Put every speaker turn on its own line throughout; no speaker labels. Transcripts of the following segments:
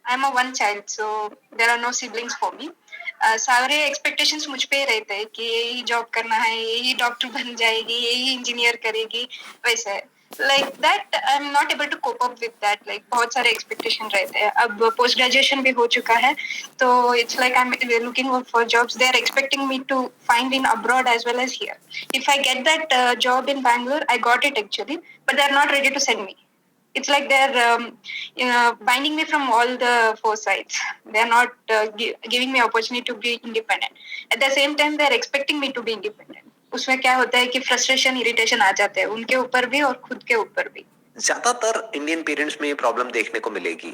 I am a one child, so there are no siblings for me. सारे expectations मुझ पे रहते हैं कि यही जॉब करना है, यही डॉक्टर बन जाएगी, यही इंजीनियर करेगी, वैसे है। Like that I am not able to cope up with that. Like बहुत सारे एक्सपेक्टेशन रहते हैं। अब पोस्ट ग्रेजुएशन भी हो चुका है, तो it's like I am looking for jobs. They are expecting me to find in abroad as well as here. If I get that job in Bangalore, I got it actually, but they are not ready to send me. It's like they're binding me from all the four sides. They're not giving me opportunity to be independent. At the same time, they're expecting me to be independent. उसमें क्या होता है कि frustration, irritation आ जाते हैं उनके ऊपर भी और खुद के ऊपर भी।
ज्यादातर इंडियन पेरेंट्स में ये प्रॉब्लम देखने को मिलेगी,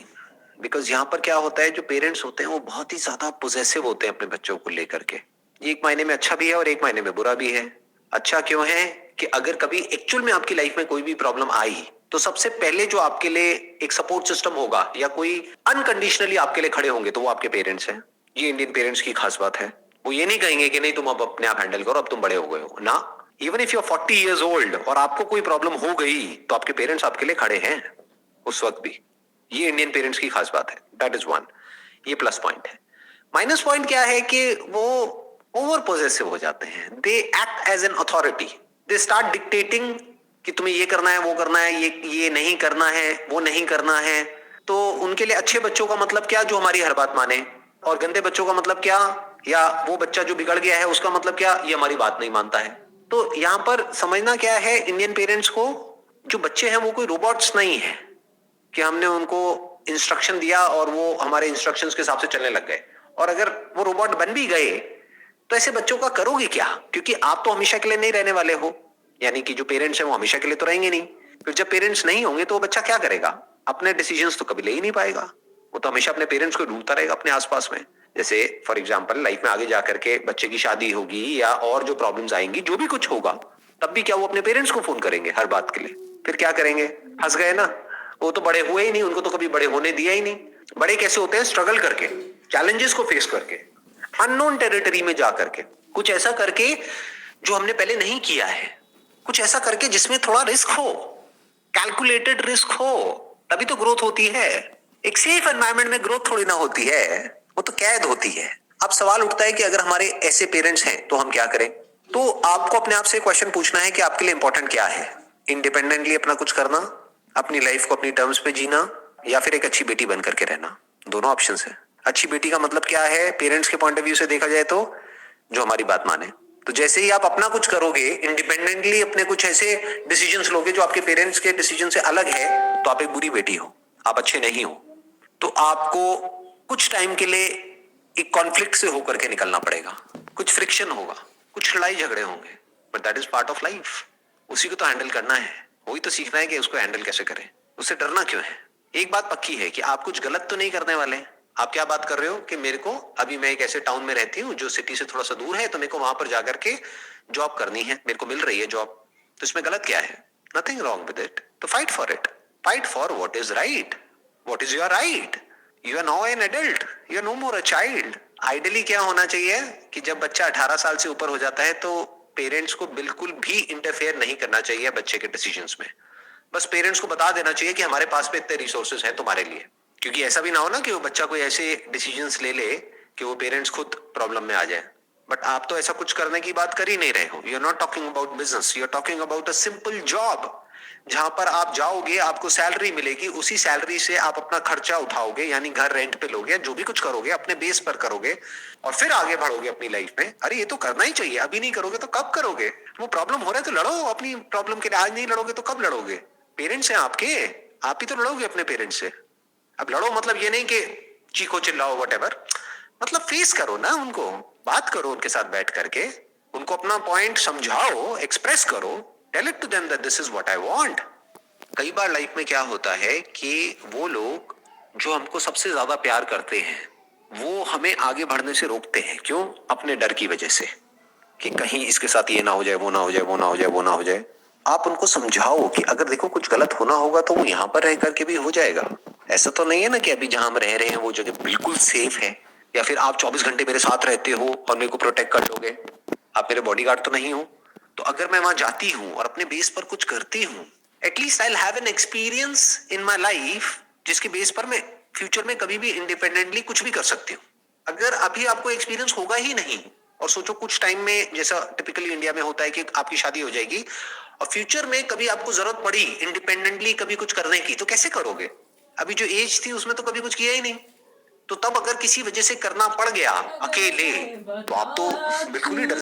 बिकॉज यहाँ पर क्या होता है, जो पेरेंट्स होते हैं वो बहुत ही ज्यादा पोजेसिव होते हैं अपने बच्चों को लेकर के। ये एक मायने में अच्छा भी है और एक मायने में बुरा भी है। अच्छा क्यों है कि अगर कभी एक्चुअल में आपकी लाइफ में कोई भी प्रॉब्लम आई तो सबसे पहले जो आपके लिए एक सपोर्ट सिस्टम होगा या कोई अनकंडीशनली आपके लिए खड़े होंगे तो वो आपके पेरेंट्स हैं। ये इंडियन पेरेंट्स की खास बात है। वो ये नहीं कहेंगे कि नहीं तुम अब अपने आप हैंडल करो, अब तुम बड़े हो गए हो ना। Even if you are 40 years old और आपको कोई प्रॉब्लम हो गई तो आपके पेरेंट्स आपके लिए खड़े हैं उस वक्त भी। ये इंडियन पेरेंट्स की खास बात है। That is one. ये प्लस पॉइंट है। माइनस पॉइंट क्या है कि वो ओवर पोजेसिव हो जाते हैं। They act as an authority. They start dictating कि तुम्हें ये करना है, वो करना है, ये नहीं करना है, वो नहीं करना है। तो उनके लिए अच्छे बच्चों का मतलब क्या, जो हमारी हर बात माने, और गंदे बच्चों का मतलब क्या, या वो बच्चा जो बिगड़ गया है उसका मतलब क्या, ये हमारी बात नहीं मानता है। तो यहाँ पर समझना क्या है इंडियन पेरेंट्स को, जो बच्चे हैं वो कोई रोबोट्स नहीं है कि हमने उनको इंस्ट्रक्शन दिया और वो हमारे इंस्ट्रक्शंस के हिसाब से चलने लग गए। और अगर वो रोबोट बन भी गए तो ऐसे बच्चों का करोगे क्या, क्योंकि आप तो हमेशा के लिए नहीं रहने वाले हो। यानी कि जो पेरेंट्स हैं वो हमेशा के लिए तो रहेंगे नहीं। फिर जब पेरेंट्स नहीं होंगे तो वो बच्चा क्या करेगा, अपने डिसीजंस तो कभी ले ही नहीं पाएगा। वो तो हमेशा अपने पेरेंट्स को ढूंढता रहेगा अपने आसपास में। जैसे फॉर एग्जाम्पल लाइफ में आगे जाकर के बच्चे की शादी होगी या और जो प्रॉब्लम्स आएंगी, जो भी कुछ होगा, तब भी क्या वो अपने पेरेंट्स को फोन करेंगे हर बात के लिए? फिर क्या करेंगे, फंस गए ना। वो तो बड़े हुए ही नहीं, उनको तो कभी बड़े होने दिया ही नहीं। बड़े कैसे होते हैं, स्ट्रगल करके, चैलेंजेस को फेस करके, अननोन टेरिटरी में जाकर के, कुछ ऐसा करके जो हमने पहले नहीं किया है, कुछ ऐसा करके जिसमें थोड़ा रिस्क हो, कैलकुलेटेड रिस्क हो, तभी तो ग्रोथ होती है। एक सेफ एनवायरनमेंट में ग्रोथ थोड़ी ना होती है, वो तो कैद होती है। अब सवाल उठता है कि अगर हमारे ऐसे पेरेंट्स हैं तो हम क्या करें? तो आपको अपने आप से क्वेश्चन पूछना है कि आपके लिए इंपॉर्टेंट क्या है। इंडिपेंडेंटली अपना कुछ करना, अपनी लाइफ को अपनी टर्म्स पे जीना, या फिर एक अच्छी बेटी बन करके रहना। दोनों ऑप्शन है। अच्छी बेटी का मतलब क्या है पेरेंट्स के पॉइंट ऑफ व्यू से देखा जाए तो, जो हमारी बात माने। तो जैसे ही आप अपना कुछ करोगे, इंडिपेंडेंटली अपने कुछ ऐसे डिसीजंस लोगे जो आपके पेरेंट्स के डिसीजन से अलग है, तो आप एक बुरी बेटी हो, आप अच्छे नहीं हो। तो आपको कुछ टाइम के लिए एक कॉन्फ्लिक्ट से होकर के निकलना पड़ेगा, कुछ फ्रिक्शन होगा, कुछ लड़ाई झगड़े होंगे, but that is part of life. उसी को तो हैंडल करना है, वही तो सीखना है कि उसको हैंडल कैसे करें। उससे डरना क्यों है? एक बात पक्की है कि आप कुछ गलत तो नहीं करने वाले। आप क्या बात कर रहे हो कि मेरे को, अभी मैं एक ऐसे टाउन में रहती हूँ जो सिटी से थोड़ा सा दूर है, तो मेरे को वहां पर जाकर के जॉब करनी है, मेरे को मिल रही है जॉब, तो इसमें गलत क्या है? Nothing wrong with it. तो fight for it, fight for what is right, what is your right. You are now an adult, you are no more a child. Ideally क्या होना चाहिए कि जब बच्चा 18 साल से ऊपर हो जाता है तो पेरेंट्स को बिल्कुल भी इंटरफेयर नहीं करना चाहिए बच्चे के डिसीजंस में। बस पेरेंट्स को बता देना चाहिए कि हमारे पास पे इतने रिसोर्सेज हैं तुम्हारे लिए। क्योंकि ऐसा भी ना हो ना कि वो बच्चा कोई ऐसे डिसीजंस ले ले कि वो पेरेंट्स खुद प्रॉब्लम में आ जाए। बट आप तो ऐसा कुछ करने की बात कर ही नहीं रहे हो। You are not talking about business, you are talking about a simple job, जहां पर आप जाओगे, आपको सैलरी मिलेगी, उसी सैलरी से आप अपना खर्चा उठाओगे, यानी घर रेंट पे लोगे, जो भी कुछ करोगे अपने बेस पर करोगे, और फिर आगे बढ़ोगे अपनी लाइफ में। अरे ये तो करना ही चाहिए, अभी नहीं करोगे तो कब करोगे? वो प्रॉब्लम हो रहा है तो लड़ो अपनी प्रॉब्लम के लिए। आज नहीं लड़ोगे तो कब लड़ोगे? पेरेंट्स हैं आपके, आप ही तो लड़ोगे अपने पेरेंट्स से। अब लड़ो मतलब ये नहीं कि चीखो चिल्लाओ वटेवर, मतलब फेस करो ना उनको, बात करो उनके साथ बैठ करके, उनको अपना पॉइंट समझाओ, एक्सप्रेस करो, tell it to them that this is what I want. कई बार लाइफ में क्या होता है कि वो लोग जो हमको सबसे ज्यादा प्यार करते हैं वो हमें आगे बढ़ने से रोकते हैं। क्यों? अपने डर की वजह से, कि कहीं इसके साथ ये ना हो जाए, वो ना हो जाए, वो ना हो जाए, वो ना हो जाए। आप उनको समझाओ कि अगर देखो कुछ गलत होना होगा तो वो यहाँ पर रह करके भी हो जाएगा। ऐसा तो नहीं है ना कि अभी जहां हम रह रहे हैं वो जगह बिल्कुल सेफ है, या फिर आप 24 घंटे मेरे साथ रहते हो और मेरे को प्रोटेक्ट कर लोगे। आप मेरे बॉडीगार्ड तो नहीं हो। तो अगर मैं वहां जाती हूँ और अपने बेस पर कुछ करती हूँ, at least I will have an experience in my life जिसके बेस पर मैं फ्यूचर में कभी भी इंडिपेंडेंटली कुछ भी कर सकते हो। अगर अभी आपको एक्सपीरियंस होगा ही नहीं, और सोचो कुछ टाइम में, जैसा टिपिकली इंडिया में होता है कि आपकी शादी हो जाएगी और फ्यूचर में कभी आपको जरूरत पड़ी इंडिपेंडेंटली कभी कुछ करने की, तो कैसे करोगे? अभी जो एज थी उसमें तो कभी कुछ किया ही नहीं। तो तब अगर किसी वजह से करना पड़ गया अकेले, तो आप तो बिल्कुल ही डर